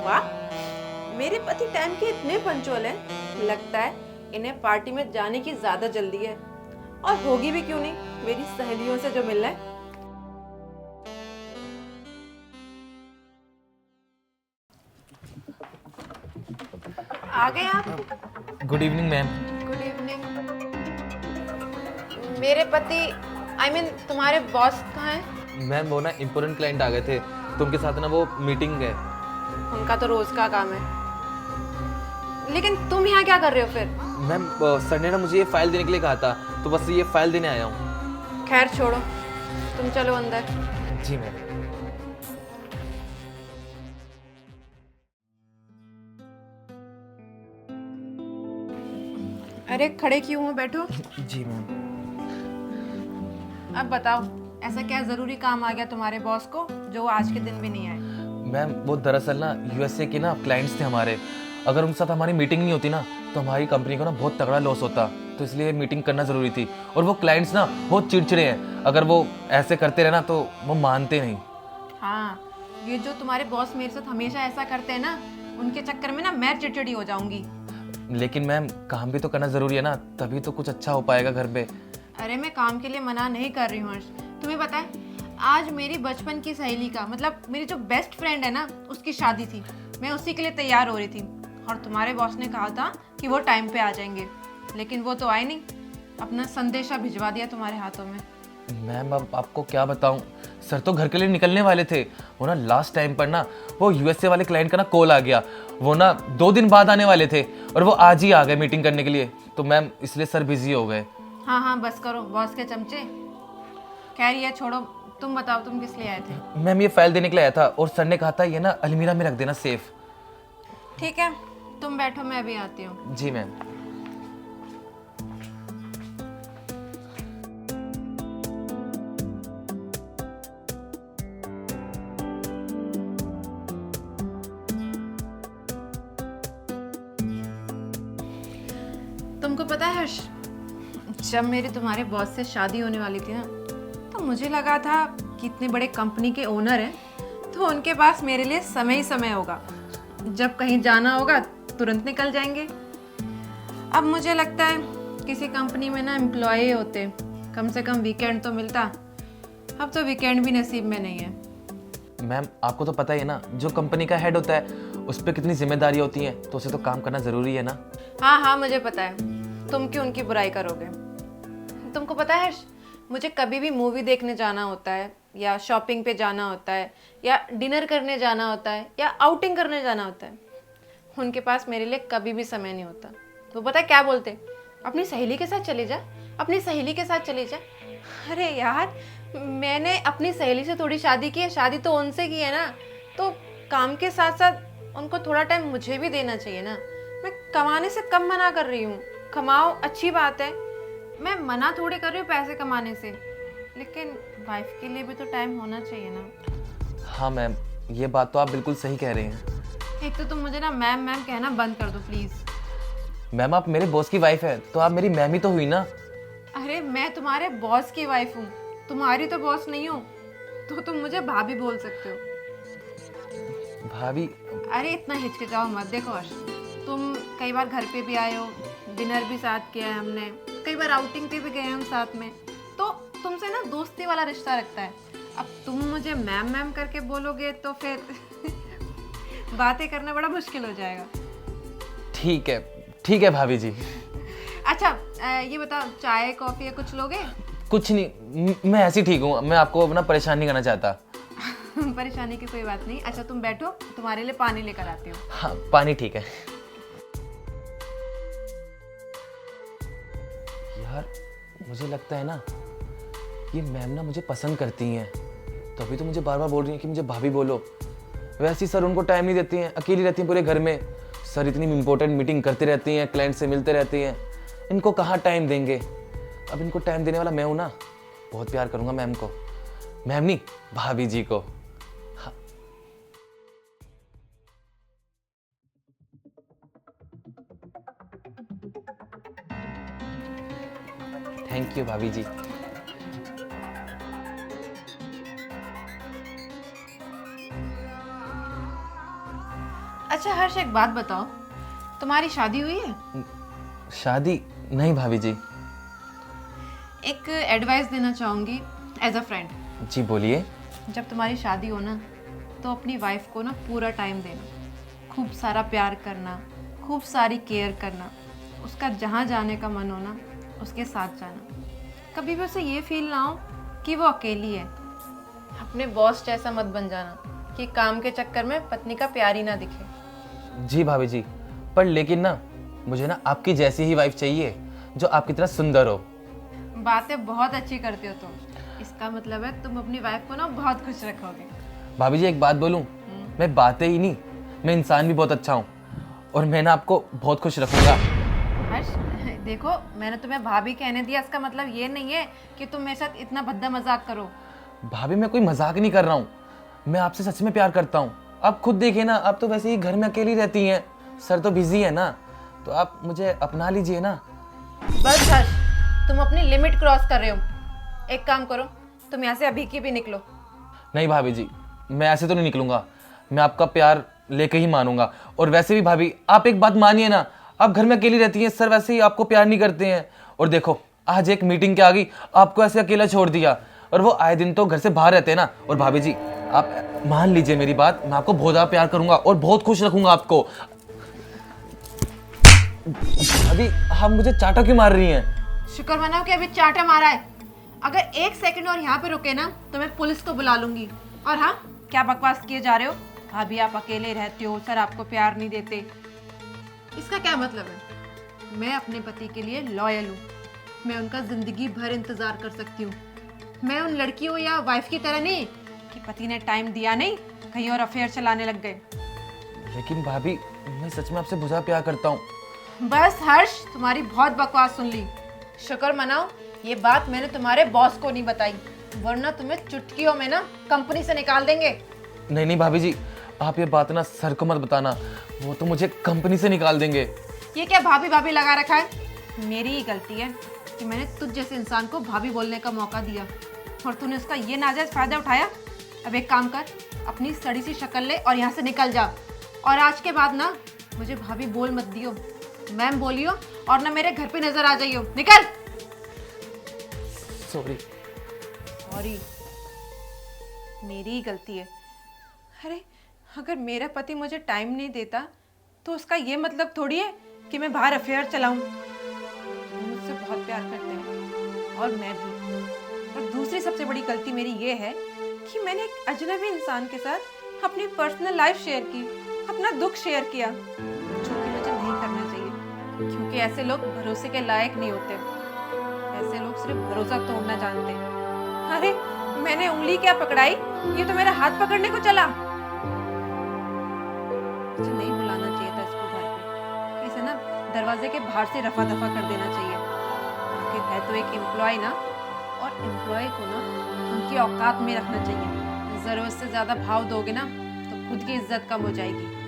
वाह, मेरे पति टाइम के इतने पंचुअल हैं, लगता है इन्हें पार्टी में जाने की ज्यादा जल्दी है। और होगी भी क्यों नहीं, मेरी सहेलियों से जो मिलना है। आ गए आप? Good evening ma'am. Good evening. मेरे पति तुम्हारे बॉस कहाँ हैं? मैम वो ना इम्पोर्टेंट क्लाइंट आ गए थे, तो उनके साथ ना वो मीटिंग है। उनका तो रोज का काम है, लेकिन तुम यहाँ क्या कर रहे हो फिर? मैम सर ने ना मुझे ये फाइल देने के लिए कहा था, तो बस ये फाइल देने आया हूँ। खैर छोड़ो, तुम चलो अंदर। जी मैम। अरे खड़े क्यों हो, बैठो। जी मैम। अब बताओ, ऐसा क्या जरूरी काम आ गया तुम्हारे बॉस को जो वो आज के दिन भी नहीं आए? मैम वो दरअसल ना यूएसए के ना क्लाइंट्स थे हमारे। अगर उनके साथ हमारी मीटिंग नहीं होती ना तो हमारी कंपनी को ना बहुत तगड़ा लॉस होता, तो इसलिए मीटिंग करना ज़रूरी थी। और वो क्लाइंट्स ना बहुत चिड़चिड़े हैं, अगर वो ऐसे करते रहे ना तो वो मानते नहीं। हाँ, ये जो तुम्हारे बॉस मेरे साथ हमेशा ऐसा करते हैं ना, उनके चक्कर में ना मैं चिड़चिड़ी हो जाऊंगी। लेकिन मैम काम भी तो करना ज़रूरी है ना, तभी तो कुछ अच्छा हो पाएगा घर पे। अरे मैं काम के लिए मना नहीं कर रही हूँ हर्ष। तुम्हें पता है, आज मेरी बचपन की सहेली का, मतलब मेरी जो बेस्ट फ्रेंड है ना, उसकी शादी थी। मैं उसी के लिए तैयार हो रही थी, और तुम्हारे बॉस ने कहा था कि वो टाइम पे आ जाएंगे, लेकिन वो तो आए नहीं। अपना संदेशा भिजवा दिया तुम्हारे हाथों में। मैम अब आपको क्या बताऊं, सर तो घर के लिए निकलने वाले थे। वो ना लास्ट टाइम पर ना वो यूएसए वाले क्लाइंट का ना कॉल आ गया। वो ना 2 दिन बाद आने वाले थे और वो आज ही आ गए मीटिंग करने के लिए, तो मैम इसलिए सर बिजी हो गए। हाँ हाँ बस करो, बॉस के चमचे। खैर ये छोड़ो, तुम बताओ तुम किस लिए आए थे? मैम ये फाइल देने के लिए आया था, और सर ने कहा था ये ना अलमीरा में रख देना सेफ। ठीक है, तुम बैठो, मैं अभी आती हूँ। जी मैम। तुमको पता है हर्ष, जब मेरी तुम्हारे बॉस से शादी होने वाली थी ना, तो मुझे लगा था कि इतने बड़े कंपनी के ओनर हैं, तो उनके पास मेरे लिए समय ही समय होगा। जब कहीं जाना होगा तुरंत निकल जाएंगे। अब मुझे लगता है किसी कंपनी में ना एम्प्लॉय होते, कम से कम वीकेंड तो मिलता। अब तो वीकेंड भी नसीब में नहीं है। मैम आपको तो पता ही है ना, जो कंपनी का हेड होता है उस पर कितनी जिम्मेदारी होती है, तो उसे तो काम करना ज़रूरी है ना। हाँ हाँ मुझे पता है, तुम क्यों उनकी बुराई करोगे। तुमको पता है हर्ष, मुझे कभी भी मूवी देखने जाना होता है, या शॉपिंग पे जाना होता है, या डिनर करने जाना होता है, या आउटिंग करने जाना होता है, उनके पास मेरे लिए कभी भी समय नहीं होता। तो पता है क्या बोलते, अपनी सहेली के साथ चले जा, अपनी सहेली के साथ चले जा। अरे यार, मैंने अपनी सहेली से थोड़ी शादी की है, शादी तो उनसे की है ना, तो काम के साथ साथ उनको थोड़ा टाइम मुझे भी देना चाहिए ना। मैं कमाने से कम मना कर रही हूँ, कमाओ अच्छी बात है, मैं मना थोड़ी कर रही हूँ पैसे कमाने से, लेकिन वाइफ के लिए भी तो टाइम होना चाहिए ना। हाँ मैम, ये बात तो आप बिल्कुल सही कह रहे हैं। एक तो तुम मुझे ना मैम मैम कहना बंद कर दो प्लीज। मैम आप मेरे बॉस की वाइफ है, तो आप मेरी मैम ही तो हुई ना। अरे मैं तुम्हारे बॉस की वाइफ हूँ, तुम्हारी तो बॉस नहीं हूँ, तो तुम मुझे भाभी बोल सकते हो। भाभी? अरे इतना हिचकिचाओ मत। देखो हर्ष, तुम कई बार घर पे भी आए हो, डिनर भी साथ किया है हमने, कई बार आउटिंग पे भी गए हम साथ में, तो तुमसे ना दोस्ती वाला रिश्ता रखता है। अब तुम मुझे मैम मैम करके बोलोगे तो फिर बातें करना बड़ा मुश्किल हो जाएगा। ठीक है भाभी जी। अच्छा ये बताओ, चाय कॉफी या कुछ लोगे? कुछ नहीं, मैं ऐसे ही ठीक हूँ, मैं आपको अपना परेशान नहीं करना चाहता। परेशानी की कोई बात नहीं। अच्छा तुम बैठो, तुम्हारे लिए पानी लेकर आती हूँ। हाँ पानी ठीक है। यार मुझे लगता है ना, ये मैम ना मुझे पसंद करती हैं, तभी तो मुझे बार बार बोल रही हैं कि मुझे भाभी बोलो। वैसे ही सर उनको टाइम नहीं देती हैं, अकेली रहती हैं पूरे घर में। सर इतनी इंपॉर्टेंट मीटिंग करती रहती हैं, क्लाइंट से मिलते रहती हैं, इनको कहाँ टाइम देंगे। अब इनको टाइम देने वाला मैं हूँ ना, बहुत प्यार करूँगा मैम को, मैम नहीं भाभी जी को। हाँ। थैंक यू भाभी जी। अच्छा हर्ष, एक बात बताओ, तुम्हारी शादी हुई है? शादी नहीं भाभी जी। एक एडवाइस देना चाहूँगी एज अ फ्रेंड। जी बोलिए। जब तुम्हारी शादी हो ना, तो अपनी वाइफ को ना पूरा टाइम देना, खूब सारा प्यार करना, खूब सारी केयर करना, उसका जहाँ जाने का मन हो ना उसके साथ जाना। कभी भी उसे ये फील ना हो कि वो अकेली है। अपने बॉस जैसा मत बन जाना कि काम के चक्कर में पत्नी का प्यार ही ना दिखे। जी भाभी जी, पर लेकिन ना मुझे ना आपकी जैसी ही वाइफ चाहिए जो आपकी तरह सुंदर हो। बातें बहुत अच्छी करते हो तुम, इसका मतलब है तुम अपनी वाइफ को ना बहुत खुश रखोगे। भाभी जी एक बात बोलूं, मैं बातें ही नहीं, मैं इंसान भी बहुत अच्छा हूँ और मैं ना आपको बहुत खुश रखूंगा। हर्ष देखो, मैंने तुम्हें भाभी कहने दिया, इसका मतलब ये नहीं है कि तुम मेरे साथ इतना भद्दा मजाक करो। भाभी मैं कोई मजाक नहीं कर रहा हूँ, मैं आपसे सच में प्यार करता हूँ। आप खुद देखिए ना, आप तो वैसे ही घर में अकेली रहती हैं, सर तो बिजी है ना, तो आप मुझे अपना लीजिए ना। बस हर्ष, तुम अपनी लिमिट क्रॉस कर रहे हो। एक काम करो, तुम यहाँ से अभी की भी निकलो। नहीं भाभी जी, मैं ऐसे तो नहीं निकलूंगा, मैं आपका प्यार लेके ही मानूंगा। और वैसे भी भाभी आप एक बात मानिए ना, आप घर में अकेली रहती हैं, सर वैसे ही आपको प्यार नहीं करते हैं। और देखो आज एक मीटिंग के आ गई, आपको ऐसे अकेला छोड़ दिया, और वो आए दिन तो घर से बाहर रहते हैं ना। और भाभी जी आप मान लीजिए मेरी बात, मैं आपको बहुत ज्यादा प्यार करूंगा और बहुत खुश रखूंगा आपको। भाभी आप मुझे चाटा क्यों मार रही हैं? शुक्र मनाओ कि अभी चाटा मारा है। अगर एक सेकंड और यहाँ पे रुके ना तो मैं पुलिस को बुला लूंगी। और हाँ, क्या बकवास किए जा रहे हो? भाभी आप अकेले रहते हो, सर आपको प्यार नहीं देते, इसका क्या मतलब है? मैं अपने पति के लिए लॉयल हूँ, मैं उनका जिंदगी भर इंतजार कर सकती हूँ। मैं उन लड़कियों या वाइफ की तरह नहीं कि पति ने टाइम दिया नहीं, कहीं और अफेयर चलाने लग गए। लेकिन भाभी मैं सच में आपसे बहुत प्यार करता हूँ। बस हर्ष, तुम्हारी बहुत बकवास सुन ली। शुक्र मनाओ ये बात मैंने तुम्हारे बॉस को नहीं बताई, वरना तुम्हें चुटकियों में ना कंपनी से निकाल देंगे। नहीं नहीं भाभी जी, आप ये बात ना सर को मत बताना, वो तो मुझे कंपनी से निकाल देंगे। ये क्या भाभी भाभी लगा रखा है? मेरी ही गलती है कि मैंने तुझ जैसे इंसान को भाभी बोलने का मौका दिया और तूने उसका ये नाजायज फायदा उठाया। अब एक काम कर, अपनी सड़ी सी शक्ल ले और यहाँ से निकल जा। और आज के बाद ना मुझे भाभी बोल मत दियो, मैम बोलियो, और ना मेरे घर पे नजर आ जाइयो। निकल। सॉरी। सॉरी, मेरी ही गलती है। अरे अगर मेरा पति मुझे टाइम नहीं देता तो उसका ये मतलब थोड़ी है कि मैं बाहर अफेयर चलाऊं। वो मुझसे बहुत प्यार करते हैं और मैं भी। और दूसरी सबसे बड़ी गलती मेरी ये है कि मैंने एक अजनबी इंसान के साथ अपनी पर्सनल लाइफ शेयर की, अपना दुख शेयर किया, जो कि मुझे नहीं करना चाहिए, क्योंकि ऐसे लोग भरोसे के लायक नहीं होते। ऐसे लोग सिर्फ भरोसा तोड़ना जानते हैं। अरे मैंने उंगली क्या पकड़ाई, ये तो मेरा हाथ पकड़ने को चला। मुझे नहीं बुलाना चाहिए था इसको घर पे, इसे ना दरवाजे के बाहर से रफा दफा कर देना चाहिए। आखिर है तो एक एम्प्लॉय ना, और एम्प्लॉय को ना उनकी औकात में रखना चाहिए। जरूरत से ज्यादा भाव दोगे ना तो खुद की इज्जत कम हो जाएगी।